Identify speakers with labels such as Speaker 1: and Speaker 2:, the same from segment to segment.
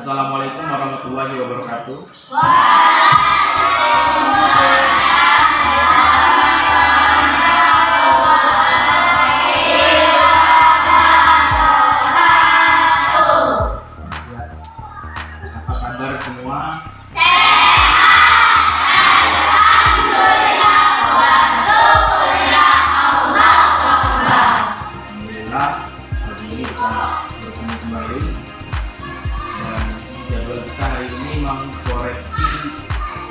Speaker 1: Assalamualaikum warahmatullahi wabarakatuh. Apa kabar semua? Alhamdulillah, hari ini kita bertemu kembali dan jadwal kita hari ini mengkoreksi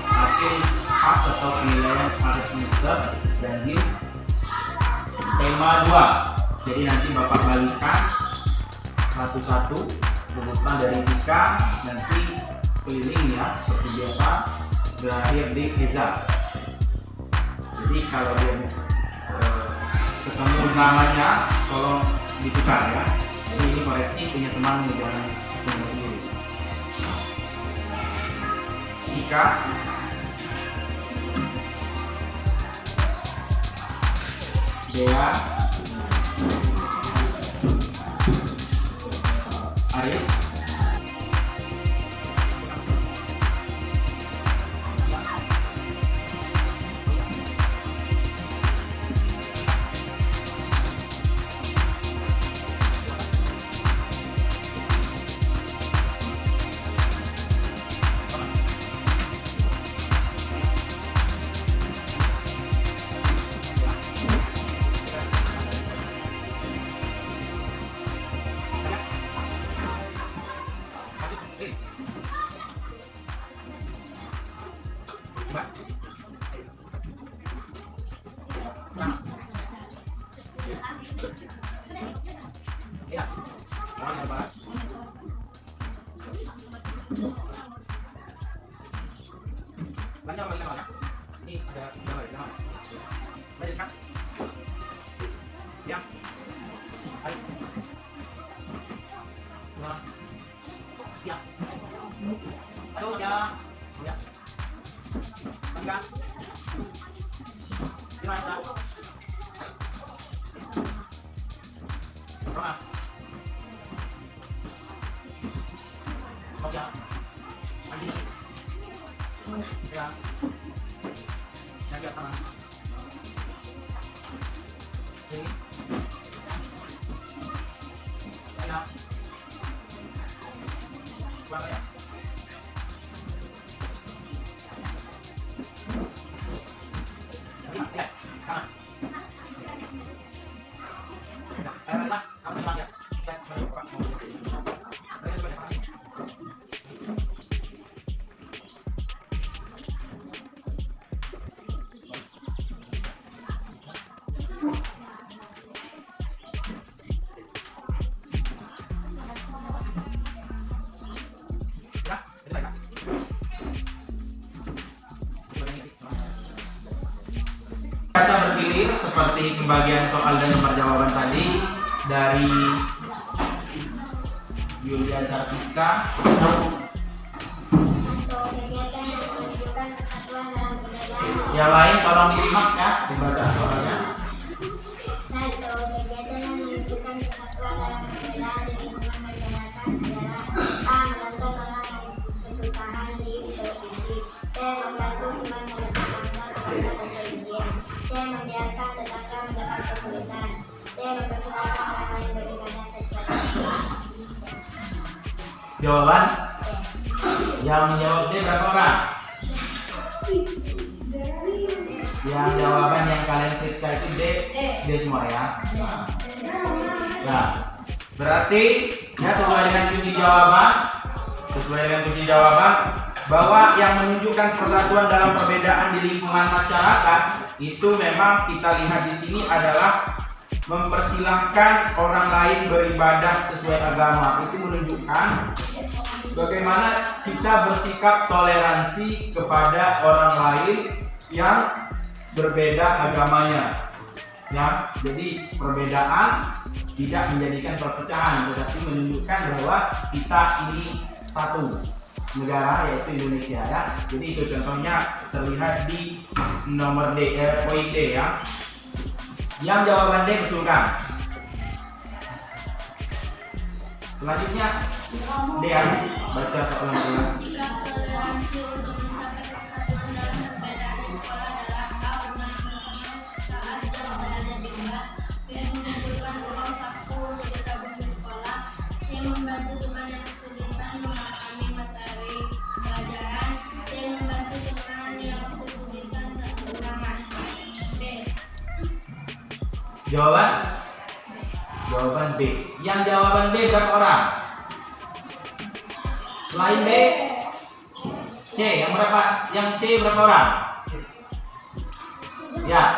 Speaker 1: hasil pas atau penilaian akhir semester dan di tema 2. Jadi nanti Bapak balikan satu-satu urutan dari Tika, nanti keliling ya seperti biasa, berakhir di Heza. Jadi kalau dia ketemu namanya tolong ditukar ya. Jadi ini koreksi punya teman di dalam sendiri. Tika, Dea, Aris, ya, orang apa? Lanjut apa? Ini ada gambar ya. Lanjut kan? Ya. Ayo. Nah. Ya. Ayo ya. Ya. Enggak. Gimana? Pernah? Ya. Lagi. Ya. Lagi apa? Ini. Ya. Berapa ya? Ya. Kanan. Baca bergilir seperti pembagian soal dan nomor jawaban tadi dari Yulia Sartika. Yang lain tolong disimak ya, dibaca soalnya.
Speaker 2: Saya membiarkan tetangga mendapat kesulitan. Saya mempersilahkan orang lain beribadah sesuai.
Speaker 1: Jawaban? Yang menjawab D berapa orang? Yang jawaban yang kalian periksa itu D semua ya. Nah, berarti ya sesuai dengan kunci jawaban bahwa yang menunjukkan persatuan dalam perbedaan di lingkungan masyarakat itu memang kita lihat di sini adalah mempersilahkan orang lain beribadah sesuai agama. Itu menunjukkan bagaimana kita bersikap toleransi kepada orang lain yang berbeda agamanya. Ya, jadi perbedaan tidak menjadikan perpecahan, tetapi menunjukkan bahwa kita ini satu negara, yaitu Indonesia ya. Jadi itu contohnya terlihat di nomor D, poin D ya. Yang jawaban D betulkan. Selanjutnya, Dea baca soal yang kedua.
Speaker 2: Sikap toleransi untuk mencapai persatuan dalam perbedaan di sekolah adalah A. Bermain bersama saat jam belajar di kelas, B. Mengumpulkan uang saku untuk ditabung di sekolah, C. Membantu teman yang kesulitan memahami materi pelajaran, D. Membantu teman yang kesulitan saat ulangan. B.
Speaker 1: Jawaban B. Yang jawaban B berapa orang? Selain B, C. Yang berapa? Yang C berapa orang? Ya.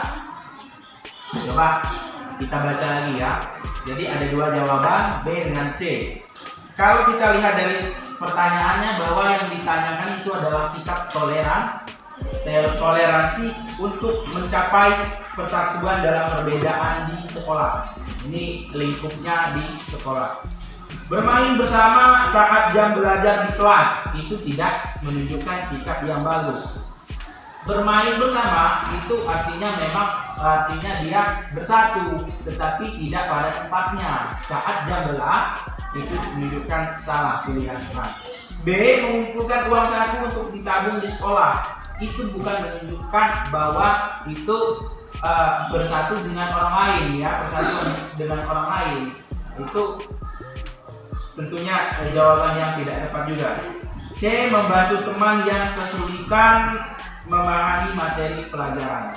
Speaker 1: Coba kita baca lagi ya. Jadi ada dua jawaban, B dengan C. Kalau kita lihat dari pertanyaannya bahwa yang ditanyakan itu adalah sikap toleransi untuk mencapai persatuan dalam perbedaan di sekolah. Ini lingkupnya di sekolah. Bermain bersama saat jam belajar di kelas itu tidak menunjukkan sikap yang bagus. Bermain bersama itu artinya dia bersatu, tetapi tidak pada tempatnya. Saat jam belajar itu menunjukkan salah pilihan teman. B. Mengumpulkan uang saku untuk ditabung di sekolah. Itu bukan menunjukkan bahwa itu bersatu dengan orang lain ya, persatuan dengan orang lain. Itu tentunya jawaban yang tidak tepat juga. C. Membantu teman yang kesulitan memahami materi pelajaran.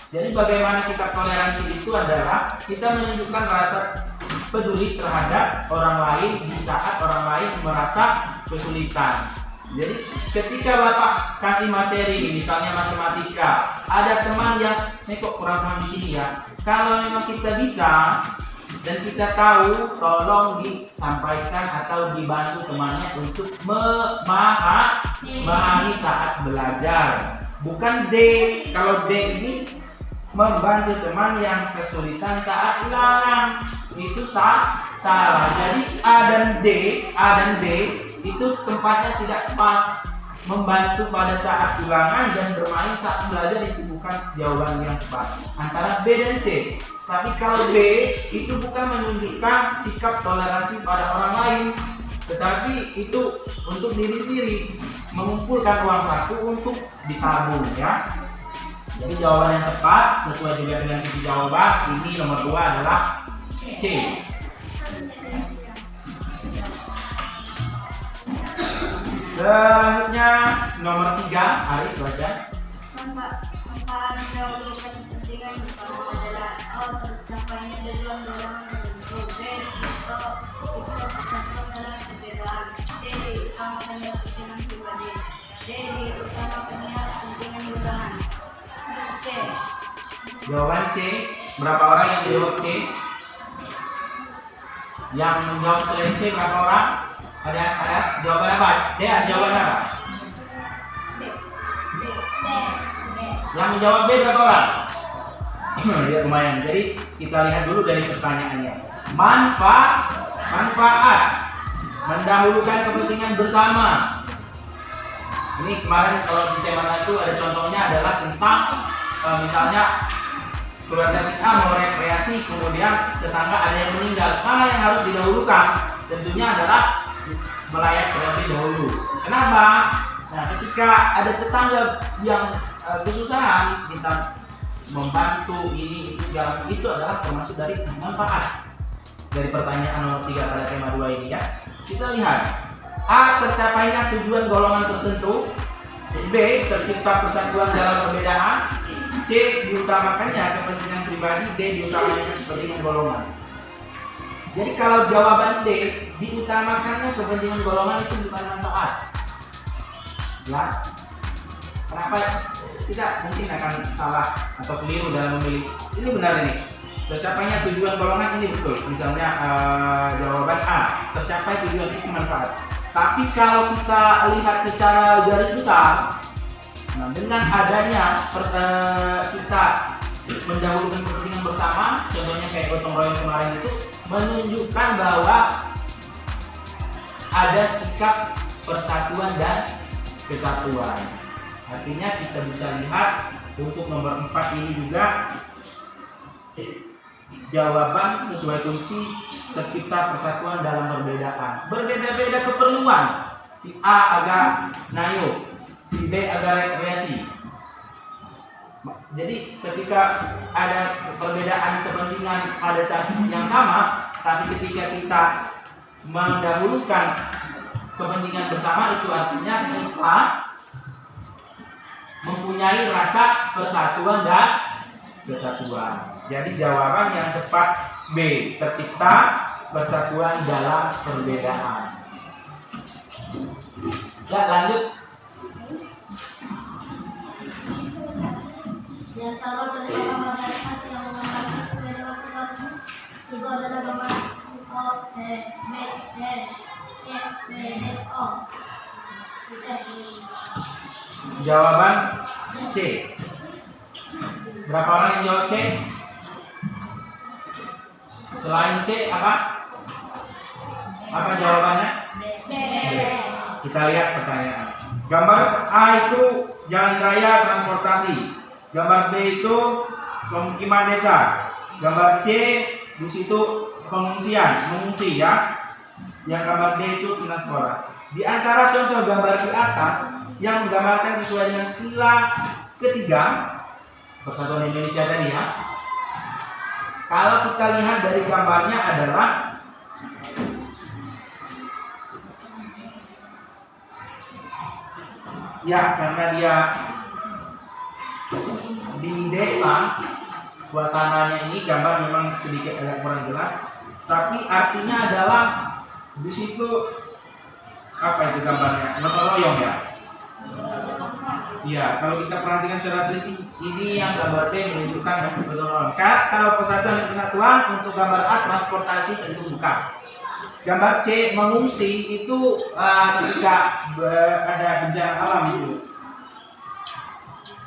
Speaker 1: Jadi bagaimana sikap toleransi itu adalah kita menunjukkan rasa peduli terhadap orang lain di saat orang lain merasa kesulitan. Jadi ketika Bapak kasih materi, misalnya matematika, ada teman yang saya kok kurang paham di sini ya. Kalau memang kita bisa dan kita tahu, tolong disampaikan atau dibantu temannya untuk memahami saat belajar. Bukan D. Kalau D ini membantu teman yang kesulitan saat ulangan, itu salah. Jadi A dan D itu tempatnya tidak pas. Membantu pada saat ulangan dan bermain saat belajar itu bukan jawaban yang tepat antara B dan C. Tapi kalau B itu bukan menunjukkan sikap toleransi pada orang lain, tetapi itu untuk diri sendiri, mengumpulkan uang saku untuk ditabung ya. Jadi jawaban yang tepat sesuai juga dengan isi jawaban ini nomor 2 adalah C. Selanjutnya nomor 3, Aris baca.
Speaker 2: Manfaat mendahulukan kepentingan bersama adalah A. Tercapainya tujuan dalam tertentu, B. Bisa persatuan dalam perbedaan, C. Diutamakannya kepentingan pribadi, D. Diutamakannya kepentingan ulangan. C.
Speaker 1: Jawaban C. Berapa orang yang menjawab C? Yang menjawab selain C berapa orang? Ada jawaban apa? Dia jawaban apa? Yang menjawab B berapa orang? Ya lumayan. Jadi kita lihat dulu dari pertanyaannya. Manfaat mendahulukan kepentingan bersama. Ini kemarin kalau di tema 1 ada contohnya adalah tentang misalnya keluarga si A mau rekreasi, kemudian tetangga ada yang meninggal. Mana yang harus didahulukan? Tentunya adalah melayat terlebih dahulu. Kenapa? Nah, ketika ada tetangga yang kesusahan, kita membantu ini itu segala itu adalah termasuk dari manfaat. Dari pertanyaan nomor 3 pada tema 2 ini ya. Kita lihat. A. Tercapainya tujuan golongan tertentu. B. Tercipta persatuan dalam perbedaan. C. Diutamakannya kepentingan pribadi. D. Diutamakannya kepentingan golongan. Jadi kalau jawaban D, diutamakannya kepentingan golongan itu bukan manfaat. Ya. Kenapa kita mungkin akan salah atau keliru dalam memilih? Ini benar ini. Tercapainya tujuan golongan ini betul. Misalnya jawaban A, tercapai tujuan itu manfaat. Tapi kalau kita lihat secara garis besar, nah dengan adanya kita mendahulukan kepentingan bersama, contohnya kayak gotong royong kemarin itu menunjukkan bahwa ada sikap persatuan dan kesatuan. Artinya kita bisa lihat untuk nomor 4 ini juga jawaban sesuai kunci tercipta persatuan dalam perbedaan. Berbeda-beda keperluan. Si A agak nayo, si B agak rekreasi. Jadi ketika ada perbedaan kepentingan pada saat yang sama, tapi ketika kita mendahulukan kepentingan bersama, itu artinya kita mempunyai rasa persatuan dan kesatuan. Jadi jawaban yang tepat B, tercipta persatuan dalam perbedaan. Ya, lanjut.
Speaker 2: Di antara contoh gambar dari hasil yang menggambarkan sepeda masyarakat itu adalah gambar O, P, B, C, B, D, O. C.
Speaker 1: Jawaban C. Berapa orang yang jawab C? Selain C apa? Apa jawabannya?
Speaker 2: B.
Speaker 1: Kita lihat pertanyaan. Gambar A itu jalan raya transportasi. Gambar B itu pemukiman desa. Gambar C di situ pengungsian, mengungsi ya. Yang gambar D itu tinggal sekolah. Di antara contoh gambar di atas yang menggambarkan sesuai dengan sila ketiga Persatuan Indonesia tadi ya. Kalau kita lihat dari gambarnya adalah ya, karena dia di desa, suasananya ini gambar memang sedikit agak kurang jelas, tapi artinya adalah di situ apa itu gambarnya? Gotong royong ya. Iya, kalau kita perhatikan secara teliti, ini yang gambar D menunjukkan gotong royong. Kalau persatuan dan kesatuan, untuk gambar A transportasi tentu bukan. Gambar C mengungsi itu ketika ada bencana alam itu.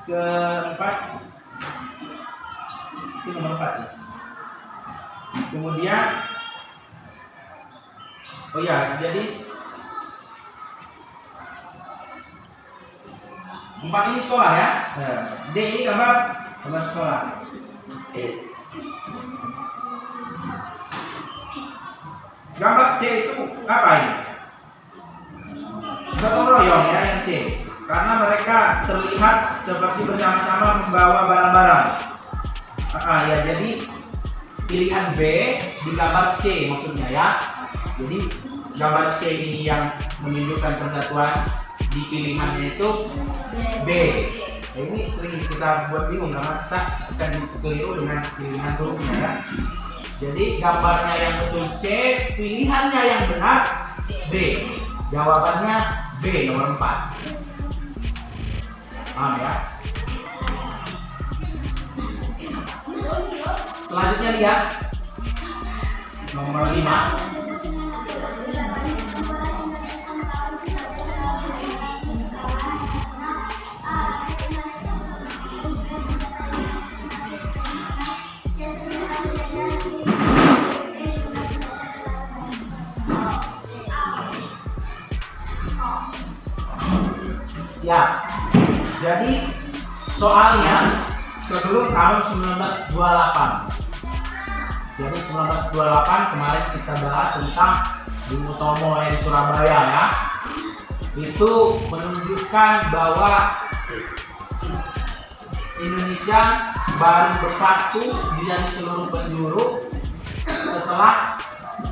Speaker 1: Keempat, itu nomor 4 ya. Kemudian, oh ya, jadi 4 ini sekolah ya. D ini gambar sekolah. Gambar C itu apa ini? Gotong royong ya yang C. Karena mereka terlihat seperti bersama-sama membawa barang-barang. Ya, jadi pilihan B di gambar C maksudnya ya. Jadi gambar C ini yang menunjukkan persatuan, di pilihannya itu B. Ini sering kita buat bingung karena kita akan dikeliru dengan pilihan hurufnya ya. Jadi gambarnya yang betul C, pilihannya yang benar B. Jawabannya B nomor 4. Paham ya? Selanjutnya lihat nomor 5. Ya, jadi soalnya sebelum tahun 1928. Jadi 1928 kemarin kita bahas tentang Bung Tomo di Surabaya ya. Itu menunjukkan bahwa Indonesia baru bersatu di seluruh penjuru setelah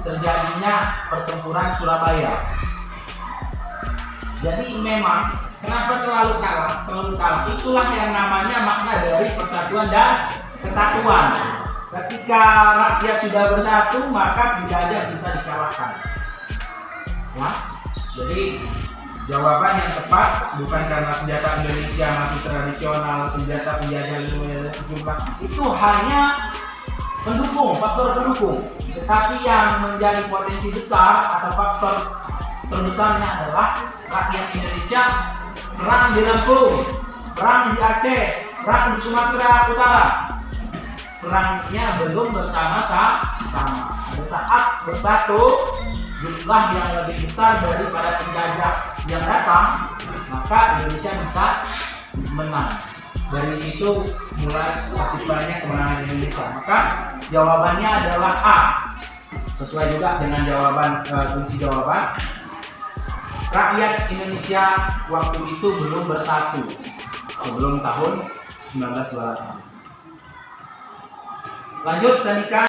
Speaker 1: terjadinya pertempuran Surabaya. Jadi memang kenapa selalu kalah? Itulah yang namanya makna dari persatuan dan kesatuan. Ketika rakyat sudah bersatu, maka penjajah bisa dikalahkan. Ya, jadi jawaban yang tepat bukan karena senjata Indonesia masih tradisional, senjata penjajah jumlah itu hanya pendukung, faktor pendukung. Tetapi yang menjadi potensi besar atau faktor terbesarnya adalah rakyat Indonesia perang di Lampung, perang di Aceh, perang di Sumatera Utara. Perangnya belum bersama-sama. Pada saat bersatu, jumlah yang lebih besar daripada penjajah yang datang, maka Indonesia bisa menang. Dari situ mulai partisipasinya kemenangan Indonesia. Maka jawabannya adalah A. Sesuai juga dengan jawaban kunci jawaban. Rakyat Indonesia waktu itu belum bersatu sebelum tahun 1928. Lanjut, Candika.